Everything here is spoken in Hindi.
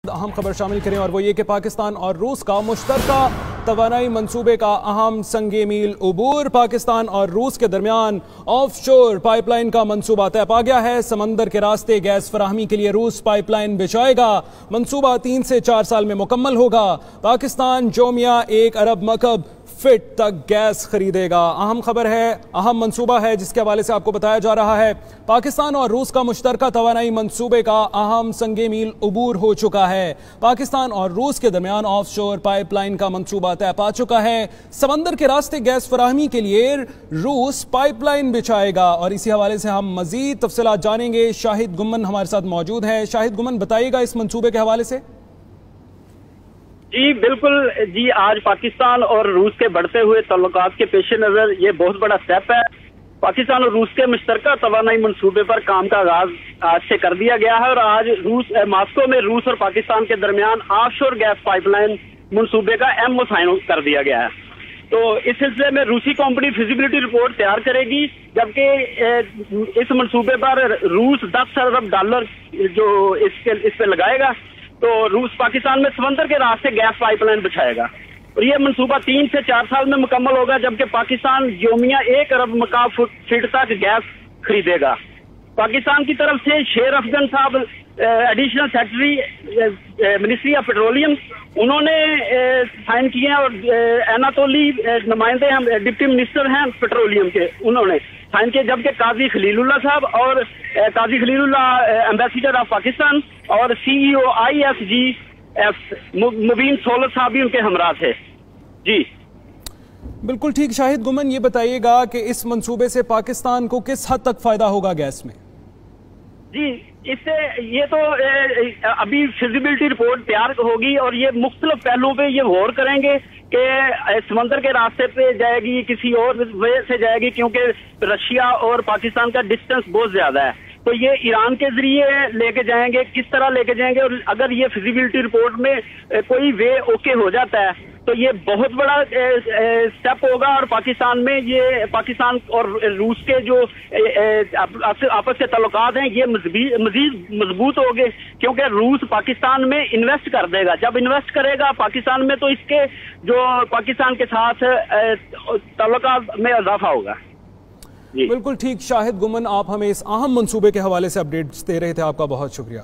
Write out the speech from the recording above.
अहम खबर शामिल करें और वो ये कि पाकिस्तान और रूस का मुश्तरका तवानाई मंसूबे का अहम संगे मील उबूर। पाकिस्तान और रूस के दरमियान ऑफशोर पाइपलाइन का मंसूबा तय पा गया है। समंदर के रास्ते गैस फराहमी के लिए रूस पाइपलाइन बिछाएगा। मंसूबा 3 से 4 साल में मुकम्मल होगा। पाकिस्तान जोमिया 1 अरब मकब फिट तक गैस खरीदेगा। अहम खबर है, अहम मंसूबा है जिसके हवाले से आपको बताया जा रहा है। पाकिस्तान और रूस का मुश्तरका तवानाई मंसूबे का अहम संगे मील उबूर हो चुका है। पाकिस्तान और रूस के दरमियान ऑफशोर पाइपलाइन का मंसूबा तय पा चुका है। समंदर के रास्ते गैस फराहमी के लिए रूस पाइपलाइन बिछाएगा और इसी हवाले से हम मजीद तफसीलात जानेंगे। शाहिद गुमन हमारे साथ मौजूद है। शाहिद गुमन, बताइएगा इस मंसूबे के हवाले से। जी बिल्कुल जी, आज पाकिस्तान और रूस के बढ़ते हुए ताल्लुकात के पेश नजर ये बहुत बड़ा स्टेप है। पाकिस्तान और रूस के मुश्तरका तवानाई मंसूबे पर काम का आगाज आज से कर दिया गया है और आज मास्को में रूस और पाकिस्तान के दरमियान ऑफशोर गैस पाइपलाइन मंसूबे का एमओ साइन कर दिया गया है। तो इस सिलसिले में रूसी कंपनी फिजिबिलिटी रिपोर्ट तैयार करेगी, जबकि इस मंसूबे पर रूस 10 अरब डॉलर जो इस पे लगाएगा। तो रूस पाकिस्तान में समंदर के रास्ते गैस पाइपलाइन बिछाएगा और ये मंसूबा 3 से 4 साल में मुकम्मल होगा, जबकि पाकिस्तान योमिया 1 अरब मकाब फीट तक गैस खरीदेगा। पाकिस्तान की तरफ से शेर अफगन साहब additional secretary ministry of petroleum, उन्होंने साइन किए हैं और एनातोली नुमाइंदे हम डिप्टी मिनिस्टर हैं पेट्रोलियम के, उन्होंने साइन किए, जबकि काजी खलीलुल्लाह साहब और काजी खलीलुल्लाह एम्बेसडर ऑफ पाकिस्तान और CEO ISGF मुबीन सोलत साहब भी उनके हमरा थे। जी बिल्कुल ठीक। शाहिद गुमन, ये बताइएगा कि इस मंसूबे से पाकिस्तान को किस हद तक फायदा होगा गैस में? जी, इससे ये तो अभी फिजिबिलिटी रिपोर्ट तैयार होगी और ये मुख्तलिफ पहलुओं पे ये गौर करेंगे कि समंदर के रास्ते पे जाएगी, किसी और वे से जाएगी, क्योंकि रशिया और पाकिस्तान का डिस्टेंस बहुत ज्यादा है। तो ये ईरान के जरिए लेके जाएंगे, किस तरह लेके जाएंगे, और अगर ये फिजिबिलिटी रिपोर्ट में कोई वे ओके हो जाता है तो ये बहुत बड़ा स्टेप होगा और पाकिस्तान में ये पाकिस्तान और रूस के जो आपस के ताल्लुकात हैं ये मजीद मजबूत होंगे, क्योंकि रूस पाकिस्तान में इन्वेस्ट कर देगा। जब इन्वेस्ट करेगा पाकिस्तान में तो इसके जो पाकिस्तान के साथ ताल्लुकात में इजाफा होगा। बिल्कुल ठीक। शाहिद गुमन, आप हमें इस अहम मंसूबे के हवाले से अपडेट्स दे रहे थे, आपका बहुत शुक्रिया।